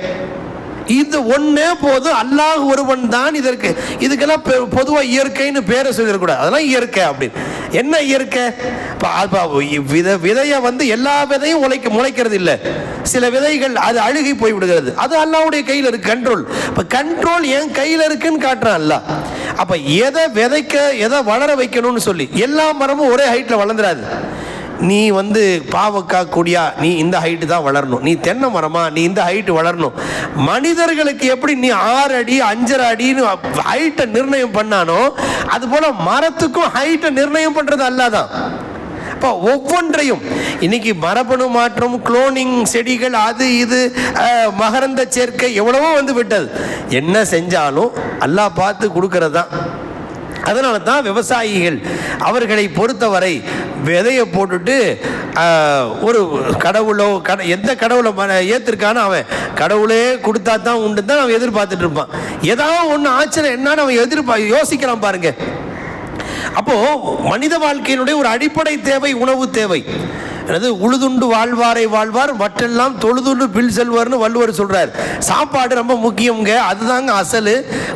இது ஒன்றே போதும், அல்லாஹ் ஒருவன் தான் இதற்கு. இதுக்கெல்லாம் பொதுவாக இயற்கைன்னு பேரை சொல்லிடக்கூடாது, அதெல்லாம் இயற்கை அப்படின்னு. என்ன இயற்கை? விதையை வந்து எல்லா விதையும் முளைக்கிறது இல்லை. சில விதைகள் அது அழுகி போய் விடுகிறது, அது அல்லாஹ்வுடைய கையில் இருக்கு. கண்ட்ரோல். இப்போ கண்ட்ரோல் என் கையில் இருக்குன்னு காட்டுறான் அல்லாஹ். அப்போ எதை விதைக்க, எதை வளர வைக்கணும்னு சொல்லி. எல்லா மரமும் ஒரே ஹைட்டில் வளர்ந்துடாது. நீ வந்து பாவக்காய் கொடியா, நீ இந்த ஹைட்டு தான் வளரணும். நீ தென்னை மரமா, நீ இந்த ஹைட்டு வளரணும். மனிதர்களுக்கு எப்படி நீ 6 அடி 5.5 அடின்னு ஹைட்டை நிர்ணயம் பண்ணானோ, அதுபோல மரத்துக்கும் ஹைட்டை நிர்ணயம் பண்ணுறது அல்லாஹ் தான். இப்போ ஒவ்வொன்றையும் இன்னைக்கு மரபணு மாற்றம், குளோனிங், செடிகள், அது இது மகரந்த சேர்க்கை எவ்வளவோ வந்து விட்டது. என்ன செஞ்சாலும் அல்லாஹ் பார்த்து கொடுக்கறது தான். அதனால தான் விவசாயிகள் அவர்களை பொறுத்தவரை விதையை போட்டுட்டு ஒரு கடவுளோ எந்த கடவுளை ஏற்றிருக்கானோ அவன் கடவுளே கொடுத்தா தான் உண்டு தான் அவன் எதிர்பார்த்துட்டு இருப்பான். ஏதாவது ஒன்று ஆச்சரியம் என்னன்னு அவன் யோசிக்கிறான் பாருங்க. அப்போ மனித வாழ்க்கையினுடைய ஒரு அடிப்படை தேவை உணவு தேவை. அதாவது உழுதுண்டு வாழ்வாரை வாழ்வார், மற்றெல்லாம் தொழுதுண்டு பில் செல்வார்னு வள்ளுவர் சொல்றார். சாப்பாடு ரொம்ப முக்கியங்க, அதுதாங்க அசல்.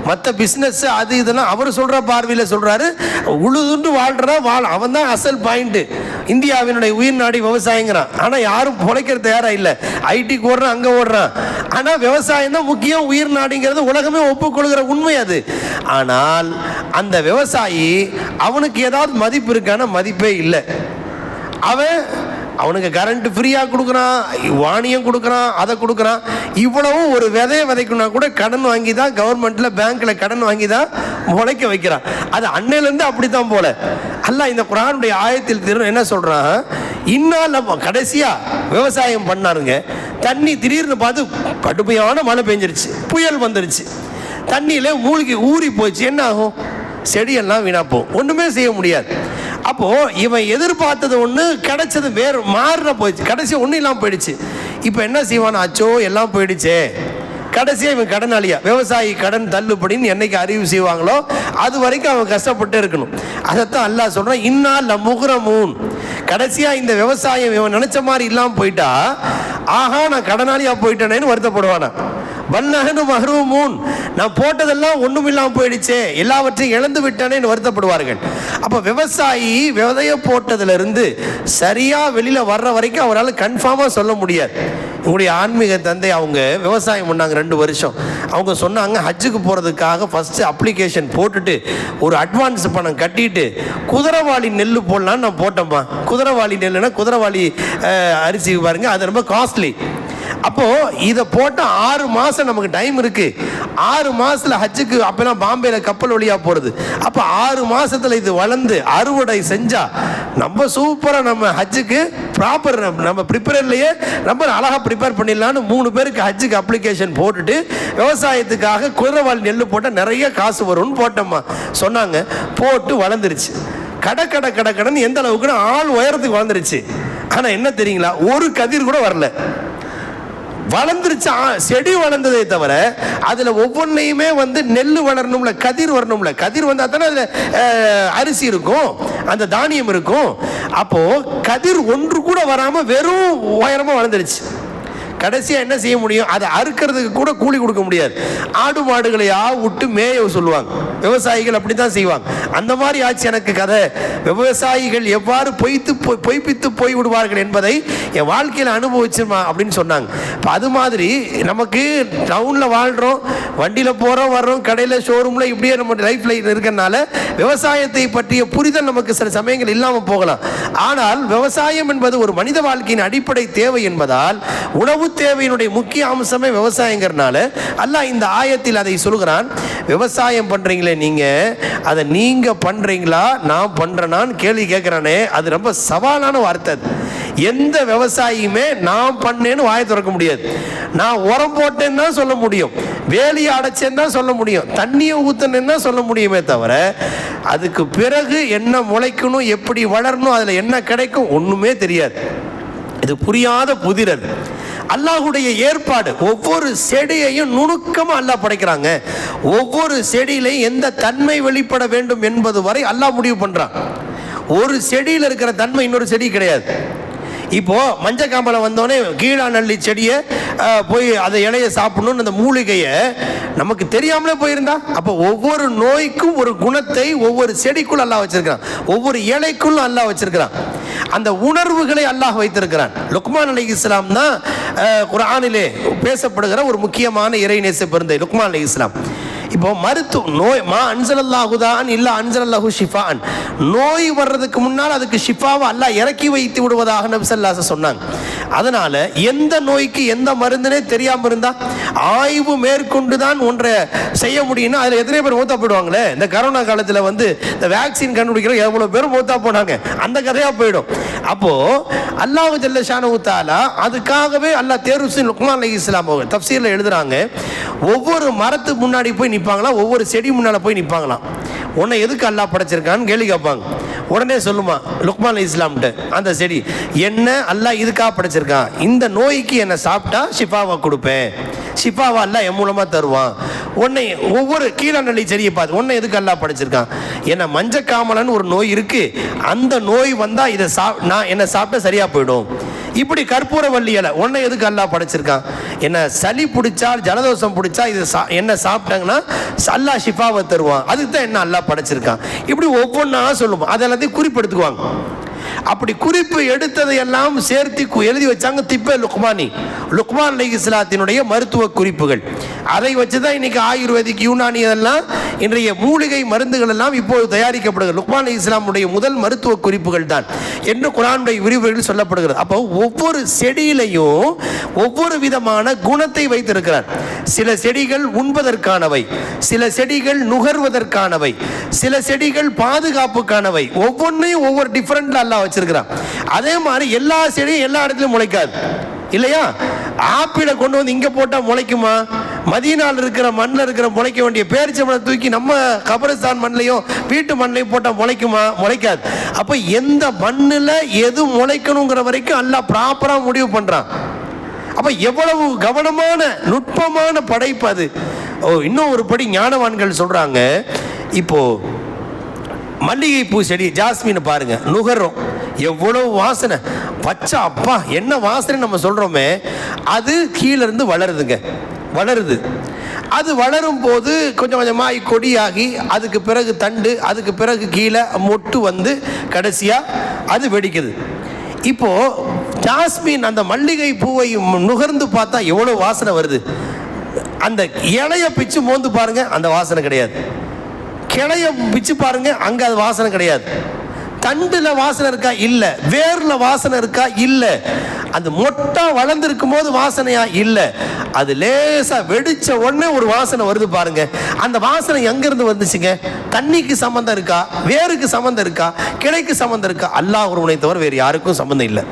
மற்ற பிஸ்னஸ் அது இதெல்லாம் அவர் சொல்ற பார்வையில் சொல்றாரு. உழுதுண்டு வாழ்றா அவன் தான் அசல் பாயிண்ட். இந்தியாவினுடைய உயிர் நாடி விவசாயங்கிறான். ஆனால் யாரும் பொழைக்கிற தயாரா இல்லை. ஐடிக்கு ஓடுறான், அங்கே ஓடுறான். ஆனால் விவசாயம் தான் முக்கியம், உயிர் நாடிங்கிறது உலகமே ஒப்புக்கொள்கிற உண்மை அது. ஆனால் அந்த விவசாயி அவனுக்கு ஏதாவது மதிப்பு இருக்கான? மதிப்பே இல்லை. அவனுக்கு கரண்ட் ஃப்ரீயாக கொடுக்குறான், வாணியம் கொடுக்குறான், அதை கொடுக்குறான். இவ்வளவும் ஒரு விதையை விதைக்கணும்னா கூட கடன் வாங்கி தான், கவர்மெண்ட்டில் பேங்க்கில் கடன் வாங்கி தான் முளைக்க வைக்கிறான். அது அன்னையிலேருந்து அப்படி தான் போல. அல்லாஹ் இந்த குர்ஆனுடைய ஆயத்தில் என்ன சொல்கிறான்? இன்னால் கடைசியாக விவசாயம் பண்ணாருங்க, தண்ணி திடீர்னு பார்த்து கடுமையான மழை பெஞ்சிருச்சு, புயல் வந்துருச்சு, தண்ணியில் மூழ்கி ஊறி போச்சு. என்ன ஆகும்? செடியெல்லாம் வீணாப்போம், ஒன்றுமே செய்ய முடியாது. அப்போது இவன் எதிர்பார்த்தது ஒன்று, கிடைச்சது வேறு மாறின போயிடுச்சு. கடைசி ஒன்றும் இல்லாமல் போயிடுச்சு. இப்போ என்ன செய்வான்? அச்சோ எல்லாம் போயிடுச்சே. கடைசியாக இவன் கடனாளியா. விவசாயி கடன் தள்ளுபடின்னு என்னைக்கு அறிவு செய்வாங்களோ அது வரைக்கும் அவன் கஷ்டப்பட்டு இருக்கணும். அதைத்தான் அல்லாஹ் சொல்கிறான், இன்னால் முகுரமூன். கடைசியாக இந்த விவசாயம் இவன் நினச்ச மாதிரி இல்லாமல் போயிட்டா, ஆஹா நான் கடனாளியாக போயிட்டேனேன்னு வருத்தப்படுவானா. வல்லஹனு மஹ்ரூமூன், நான் போட்டதெல்லாம் ஒன்றும் இல்லாமல் போயிடுச்சே, எல்லாவற்றையும் இழந்து விட்டானேன்னு வருத்தப்படுவார்கள். அப்போ விவசாயி விதைய போட்டதுலேருந்து சரியாக வெளியில் வர்ற வரைக்கும் அவரால் கன்ஃபார்மாக சொல்ல முடியாது. உங்களுடைய ஆன்மீக தந்தை அவங்க விவசாயம் பண்ணாங்க 2 வருஷம். அவங்க சொன்னாங்க, ஹஜ்ஜுக்கு போகிறதுக்காக ஃபஸ்ட்டு அப்ளிகேஷன் போட்டுட்டு ஒரு அட்வான்ஸ் பணம் கட்டிட்டு குதிரைவாளி நெல் போடலான்னு நான் போட்டேன்ப்பா. குதிரைவாளி நெல்லுன்னா குதிரைவாளி அரிசி பாருங்க, அது ரொம்ப காஸ்ட்லி. அப்போது இதை போட்டால் 6 மாதம் நமக்கு டைம் இருக்குது. 6 மாதத்தில் ஹஜ்ஜுக்கு அப்போலாம் பாம்பேல கப்பல் வழியாக போகிறது. அப்போ 6 மாதத்தில் இது வளர்ந்து அறுவடை செஞ்சால் நம்ம சூப்பராக நம்ம ஹஜ்ஜுக்கு ப்ராப்பர் நம்ம ப்ரிப்பேர்லையே ரொம்ப அழகாக ப்ரிப்பேர் பண்ணிடலான்னு 3 பேருக்கு ஹஜ்ஜுக்கு அப்ளிகேஷன் போட்டுட்டு விவசாயத்துக்காக குதிரைவாளி நெல் போட்டால் நிறைய காசு வரும்னு போட்டோம்மா சொன்னாங்க. போட்டு வளர்ந்துருச்சு. கடன்னு எந்த அளவுக்குன்னு ஆள் உயரத்துக்கு வளர்ந்துருச்சு. ஆனால் என்ன தெரியுங்களா, ஒரு கதிர் கூட வரல. வளர்ந்துருச்சு, செடி வளர்ந்ததே தவிர அதில் ஒவ்வொன்றையுமே வந்து நெல் வளரணும்ல, கதிர் வரணும்ல. கதிர் வந்தால் தானே அதில் அரிசி இருக்கும், அந்த தானியம் இருக்கும். அப்போது கதிர் ஒன்று கூட வராமல் வெறும் உயரமாக வளர்ந்துருச்சு. கடைசியாக என்ன செய்ய முடியும், அதை அறுக்கிறதுக்கு கூட கூலி கொடுக்க முடியாது. ஆடு மாடுகளையா விட்டு மேய சொல்லுவாங்க. விவசாயிகள் அப்படி தான் செய்வாங்க. அந்த மாதிரி ஆச்சு எனக்கு கதை. விவசாயிகள் எவ்வாறு பொய்ப்பித்து போய் விடுவார்கள் என்பதை என் வாழ்க்கையில் அனுபவிச்சுமா அப்படின்னு சொன்னாங்க. இப்போ அது மாதிரி நமக்கு டவுனில் வாழ்கிறோம், வண்டியில் போகிறோம் வர்றோம், கடையில் ஷோரூமில் இப்படியே நம்ம லைஃப்பில் இருக்கிறனால விவசாயத்தை பற்றிய புரிதல் நமக்கு சில சமயங்கள் இல்லாமல் போகலாம். ஆனால் விவசாயம் என்பது ஒரு மனித வாழ்க்கையின் அடிப்படை தேவை என்பதால் உணவு தேவையினுடைய முக்கிய அம்சமே விவசாயங்கிறனால அல்லாஹ் இந்த ஆயத்தில் அதை சொல்கிறான். விவசாயம் பண்றீங்களே நீங்க, அதை நீங்க பண்றீங்களா நான் பண்றேனான்னு கேள்வி கேட்கிறானே, அது ரொம்ப சவாலான வார்த்தை. எந்த விவசாயியுமே நான் பண்ணேன்னு வாயை திறக்க முடியாது. நான் உரம் போட்டேன்னு தான் சொல்ல முடியும், வேலியை அடைச்சேன்னு தான் சொல்ல முடியும், தண்ணியை ஊற்றினேன்னு தான் சொல்ல முடியுமே தவிர அதுக்கு பிறகு என்ன முளைக்கணும், எப்படி வளரணும், அதில் என்ன கிடைக்கும் ஒன்றுமே தெரியாது. இது புரியாத புதிரது. அல்லாஹுடைய ஏற்பாடு. ஒவ்வொரு செடியையும் நுணுக்கமாக அல்லாஹ் படைக்கிறாங்க. ஒவ்வொரு செடியிலையும் எந்த தன்மை வெளிப்பட வேண்டும் என்பது வரை அல்லாஹ் முடிவு பண்ணுறான். ஒரு செடியில் இருக்கிற தன்மை இன்னொரு செடி கிடையாது. இப்போது மஞ்சள் காம்பலை வந்தோடனே கீழாநல்லி செடியை போய் அதை இலையை சாப்பிடணும்னு அந்த மூலிகையை நமக்கு தெரியாமலே போயிருந்தா, அப்போ ஒவ்வொரு நோய்க்கும் ஒரு குணத்தை ஒவ்வொரு செடிக்குள்ள அல்லாஹ் வச்சிருக்கிறான், ஒவ்வொரு இலைக்குள்ளும் அல்லாஹ் வச்சிருக்கிறான். அந்த உணர்வுகளை அல்லாஹ் வைத்திருக்கிறான். லுக்மான் அலைஹிஸ்ஸலாம் தான் குர்ஆனிலே பேசப்படுகிற ஒரு முக்கியமான இறைநேச பெருந்தை லுக்மான் அலைஹிஸ்ஸலாம். இப்போ மருத்துவ நோய் மா அன்சலல்லாஹுதான் இல்லா அன்சலல்லாஹு ஷிஃபான், நோய் வர்றதுக்கு முன்னால் அதுக்கு ஷிஃபாவை அல்லாஹ் இறக்கி வைத்து விடுவதாக நபி ஸல்லல்லாஹு அலைஹி வஸல்லம் சொன்னாங்க. அதனால எந்த நோய்க்கு எந்த மருந்துனே தெரியாமல் இருந்தா ஆய்வு மேற்கொண்டு தான் ஒன்றை செய்ய முடியும்னா அதில் எத்தனை பேர் மூத்தா போயிடுவாங்களே. இந்த கரோனா காலத்தில் வந்து இந்த வேக்சின் கண்டுபிடிக்கிற எவ்வளோ பேர் மூத்தா போனாங்க, அந்த கதையாக போயிடும். அப்போ அல்லாஹ் ஜல்ல ஷானஹு தஆலா அதுக்காகவே அல்லாஹ் தேர்வு செய்து லுக்மான் அலைஹிஸ்ஸலாம் அவங்க தஃப்சீரில் எழுதுறாங்க, ஒவ்வொரு மரத்துக்கு முன்னாடி போய் நிற்பாங்களாம், ஒவ்வொரு செடி முன்னால் போய் நிற்பாங்களாம். உன்னை எதுக்கு அல்லாஹ் படைச்சிருக்கான்னு கேள்வி கேட்பாங்க. உடனே சொல்லுமா லுக்மான் அலைஹிஸ்ஸலாம்கிட்ட அந்த செடி, என்ன அல்லாஹ் இதுக்காக படைச்சிருக்கான், இந்த நோய்க்கு என்னை சாப்பிட்டா ஷிஃபாவை கொடுப்பேன், ஷிஃபாவா அல்லாஹ் என் மூலமாக தருவான். உன்னை ஒவ்வொரு கீழநல்லி செடியை பார்த்து உன்னை எதுக்கு அல்லாஹ் படைச்சிருக்கான், என்ன மஞ்சக்காமலன்னு ஒரு நோய் இருக்கு, அந்த நோய் வந்தால் இதை நான் என்னை சாப்பிட்டா சரியாக போயிடும். இப்படி கற்பூரவள்ளி இலை உன்னை எதுக்கு அல்லாஹ் படைச்சிருக்கான், என்ன சளி பிடிச்சா ஜலதோஷம் பிடிச்சா இது என்ன சாப்பிட்டாங்கன்னா அல்லாஹ் ஷிஃபாவை தருவான், அதுக்கு தான் என்ன அல்லாஹ் படைச்சிருக்கான். இப்படி ஒவ்வொன்றா சொல்லுவோம், அது எல்லாத்தையும் குறிப்பெடுத்துக்குவாங்க. அப்படி குறிப்பு எடுத்ததை எல்லாம் சேர்த்து எழுதி வச்சாங்க திப்பே லுக்மானி, லுக்மான் அலைஹிஸ்ஸலாத்தினுடைய மருத்துவ குறிப்புகள். அதை வச்சுதான் இன்னைக்கு ஆயுர்வேதிக் யூனானி அதெல்லாம் இன்றைய மூலிகை மருந்துகள் எல்லாம் இப்போது தயாரிக்கப்படுகிறது. லுக்மான் அலைஹிஸ்ஸலாமுடைய முதல் மருத்துவ குறிப்புகள் தான் என்று குர்ஆனுடைய விரிவுரையில் சொல்லப்படுகிறது. அப்போ ஒவ்வொரு செடியிலையும் ஒவ்வொரு விதமான குணத்தை வைத்திருக்கிறார். சில செடிகள் உண்பதற்கானவை, சில செடிகள் நுகர்வதற்கானவை, சில செடிகள் பாதுகாப்புக்கானவை, ஒவ்வொன்றையும் ஒவ்வொரு டிஃபரெண்ட்ல அல்லாஹ் வச்சிருக்கிறான். அதே மாதிரி எல்லா செடியும் எல்லா இடத்துலையும் முளைக்காது இல்லையா. ஆப்பிளை கொண்டு வந்து இங்கே போட்டால் முளைக்குமா, மதீனாவில் இருக்கிற மண்ணில் இருக்கிற முளைக்க வேண்டிய பேரிச்சம்பழம் தூக்கி நம்ம கபரஸ்தான் மண்ணிலையும் வீட்டு மண்ணிலையும் போட்டால் முளைக்குமா, முளைக்காது. அப்போ எந்த மண்ணில் எது முளைக்கணுங்கிற வரைக்கும் அல்லாஹ் ப்ராப்பராக முடிவு பண்ணுறான். அப்போ எவ்வளவு கவனமான நுட்பமான படைப்பு அது. இன்னும் ஒரு படி ஞானவான்கள் சொல்கிறாங்க, இப்போது மல்லிகைப்பூ செடி ஜாஸ்மின் பாருங்க, நுகரும் எவ்வளவு வாசனை, பச்சை அப்பா என்ன வாசனை நம்ம சொல்கிறோமே, அது கீழே இருந்து வளருதுங்க. வளருது. அது வளரும் போது கொஞ்சம் கொஞ்சமாக கொடியாகி அதுக்கு பிறகு தண்டு, அதுக்கு பிறகு கீழே மொட்டு வந்து கடைசியாக அது வெடிக்குது. இப்போது ஜாஸ்மின் அந்த மல்லிகை பூவை நுகர்ந்து பார்த்தா எவ்வளோ வாசனை வருது. அந்த இலைய பிச்சு மோந்து பாருங்க, அந்த வாசனை கிடையாது. கிளைய பிச்சு பாருங்க, அங்கே அது வாசனை கிடையாது. தண்டுல வாசனை இருக்கா? இல்லை. வேர்ல வாசனை இருக்கா? இல்லை. அந்த மொட்டா வளர்ந்துருக்கும் போது வாசனையா? இல்லை. அது லேசா வெடிச்ச உடனே ஒரு வாசனை வருது பாருங்க. அந்த வாசனை எங்கிருந்து வந்துச்சுங்க? தண்ணிக்கு சம்பந்தம் இருக்கா? வேருக்கு சம்பந்தம் இருக்கா? கிளைக்கு சம்பந்தம் இருக்கா? அல்லாஹ் ஒருவனை தவிர வேறு யாருக்கும் சம்பந்தம் இல்லை.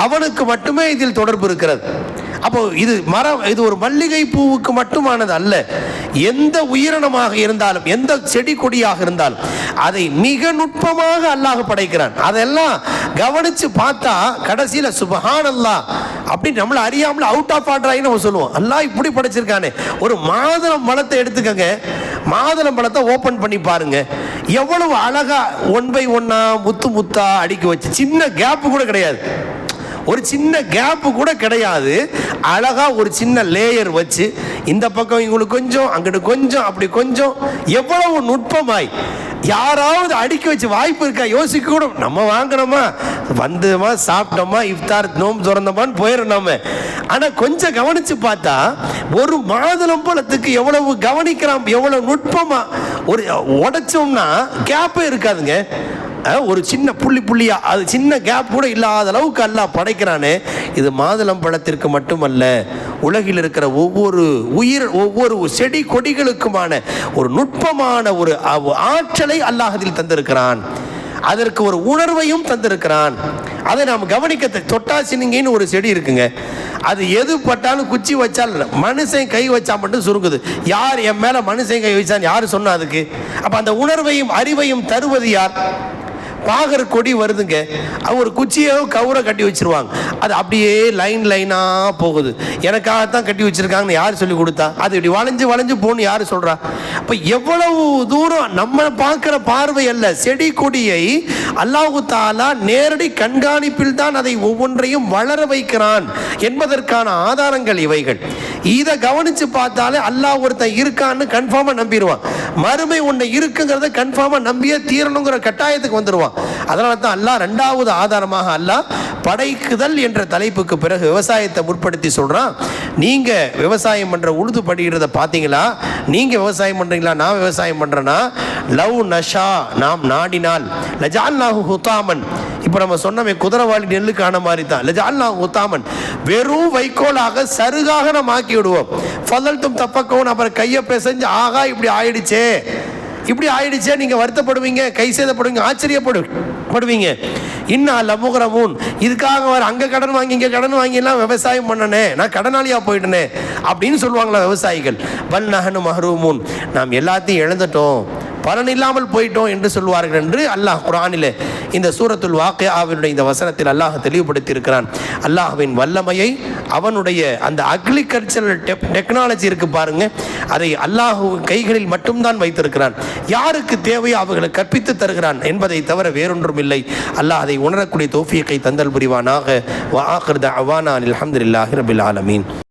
அவனுக்கு மட்டுமே இதில் தொடர்பு இருக்கிறது. அப்போ இது மரம், இது ஒரு மல்லிகை பூவுக்கு மட்டுமானது அல்ல. எந்த உயிரினமாக இருந்தாலும், எந்த செடி கொடியாக இருந்தாலும் அதை மிக நுட்பமாக அல்லாஹ் படைக்கிறான். அதெல்லாம் கவனிச்சு பார்த்தா கடைசியில் சுப்ஹானல்லாஹ் அப்படி நம்மளை அறியாமல் அவுட் ஆஃப் ஆர்டர் நம்ம சொல்லுவோம். அல்லாஹ் இப்படி படைச்சிருக்கானே. ஒரு மாதுளம் பழத்தை எடுத்துக்கங்க, மாதுளம் பழத்தை ஓப்பன் பண்ணி பாருங்க, எவ்வளவு அழகா 1 by 1 முத்து முத்தா அடுக்கி வச்சு, சின்ன கேப்பு கூட கிடையாது. ஒரு சின்ன கேப்பு கூட கிடையாது. அழகா ஒரு சின்ன லேயர் வச்சு, இந்த பக்கம் இவங்களுக்கு கொஞ்சம், அங்கிட்டு கொஞ்சம், அப்படி கொஞ்சம், எவ்வளவு நுட்பமாய். யாராவது அடுக்கி வச்சு வாய்ப்பு இருக்கா? யோசிக்க கூட. நம்ம வாங்கினோமா, வந்தோமா, சாப்பிட்டோமா, இஃப்தார் நோம்பு திறந்தோமான்னு போயிடும் நம்ம. ஆனால் கொஞ்சம் கவனிச்சு பார்த்தா ஒரு மாதுளம் பழத்துக்கு எவ்வளவு கவனிக்கிறான், எவ்வளவு நுட்பமா. ஒரு உடைச்சோம்னா கேப்பே இருக்காதுங்க. ஒரு சின்ன புள்ளி புள்ளியா, அது சின்ன கேப் கூட இல்லாத அளவுக்கு அல்லாஹ் படைக்கிறானே. இது மாதுளம் பழத்திற்கு மட்டுமல்ல, உலகில் இருக்கிற ஒவ்வொரு செடி கொடிகளுக்குமான ஒரு நுட்பமான ஒரு ஆற்றலை அல்லாஹ் அதில் தந்திருக்கிறான். அதற்கு ஒரு உணர்வையும் தந்திருக்கிறான். அதை நாம் கவனிக்க. தொட்டாசினிங்கின்னு ஒரு செடி இருக்குங்க. அது எது பட்டாலும் குச்சி வச்சால், மனுஷன் கை வச்சா மட்டும் சுருங்குது. யார் என் மேல மனுஷன் கை வச்சான்னு யார் சொன்னா அதுக்கு? அப்ப அந்த உணர்வையும் அறிவையும் தருவது யார்? பாகர் கொடி வருதுங்க, ஒரு குச்சியோ கவுரை கட்டி வச்சிருவாங்க. அது அப்படியே லைனா போகுது. எனக்காகத்தான் கட்டி வச்சிருக்காங்கன்னு யார் சொல்லி கொடுத்தா? அது இப்படி வளைஞ்சு வளைஞ்சு போன்னு யார் சொல்றா? அப்ப எவ்வளவு தூரம் நம்ம பார்க்கிற பார்வை அல்ல. செடி கொடியை அல்லாஹு தஆலா நேரடி கண்காணிப்பில் தான் அதை ஒவ்வொன்றையும் வளர வைக்கிறான் என்பதற்கான ஆதாரங்கள் இவைகள். இதை கவனிச்சு பார்த்தாலே அல்லாஹ் ஒருத்தன் இருக்கான்னு கன்ஃபார்மா நம்பிடுவான். மறுமை ஒன்று இருக்குங்கிறத கன்ஃபார்மா நம்பியே தீரணுங்கிற கட்டாயத்துக்கு வந்துடுவான். அதனால தான் அல்லாஹ் 2வது ஆதாரமாக அல்லாஹ் படைக்குதல் என்ற தலைப்புக்கு பிறகு விவசாயத்தை முற்படுத்தி சொல்றான். நீங்க விவசாயம் பண்ற உழுது படிக்கிறத பார்த்தீங்களா? நீங்க விவசாயம் பண்றீங்களா? நான் விவசாயம் பண்றேன்னா, லவ் நஷா, நாம் நாடினால், லஜஅல்னாஹு ஹுதாமன். இப்போ நம்ம சொன்னமே குதிரைவாளி நெல்லுக்கான மாதிரி தான். லஜஅல்னாஹு ஹுதாமன், வெறும் வைக்கோலாக சருகாக நம்ம ஆக்கி விடுவோம். ஃபதல்தும் தஃபக்கூன், அப்புறம் கையை பிசைஞ்சு ஆகா இப்படி ஆயிடுச்சே, இப்படி ஆயிடுச்சே, நீங்க வருத்தப்படுவீங்க, கை சேதப்படுவீங்க, ஆச்சரியப்படுவீங்க. இன்னா லமுகரமூன், இதுக்காக வர அங்கே கடன் வாங்கி இங்கே கடன் வாங்கிலாம் விவசாயம் பண்ணனே, நான் கடனாளியாக போயிட்டனே அப்படின்னு சொல்லுவாங்களா விவசாயிகள். பல் நஹனு மஹ்ரூமூன், நாம் எல்லாத்தையும் இழந்துட்டோம், பலன் இல்லாமல் போயிட்டோம் என்று சொல்வார்கள் என்று அல்லாஹ் குர்ஆனிலே இந்த சூரத்துல் வாக்கியாவினுடைய இந்த வசனத்தில் அல்லாஹ் தெளிவுபடுத்தி இருக்கிறான். அல்லாஹ்வின் வல்லமையை, அவனுடைய அந்த அக்ரிகல்ச்சரல் டெக்னாலஜி இருக்கு பாருங்க, அதை அல்லாஹ் கைகளில் மட்டும்தான் வைத்திருக்கிறான். யாருக்கு தேவையோ அவர்களை கற்பித்து தருகிறான் என்பதை தவிர வேறொன்றும் இல்லை. அல்லாஹ் அதை உணரக்கூடிய தௌஃபீக்கை தந்தல் புரிவானாக. வ ஆகிரு தஅவானா அல்ஹம்துலில்லாஹி ரப்பில் ஆலமீன்.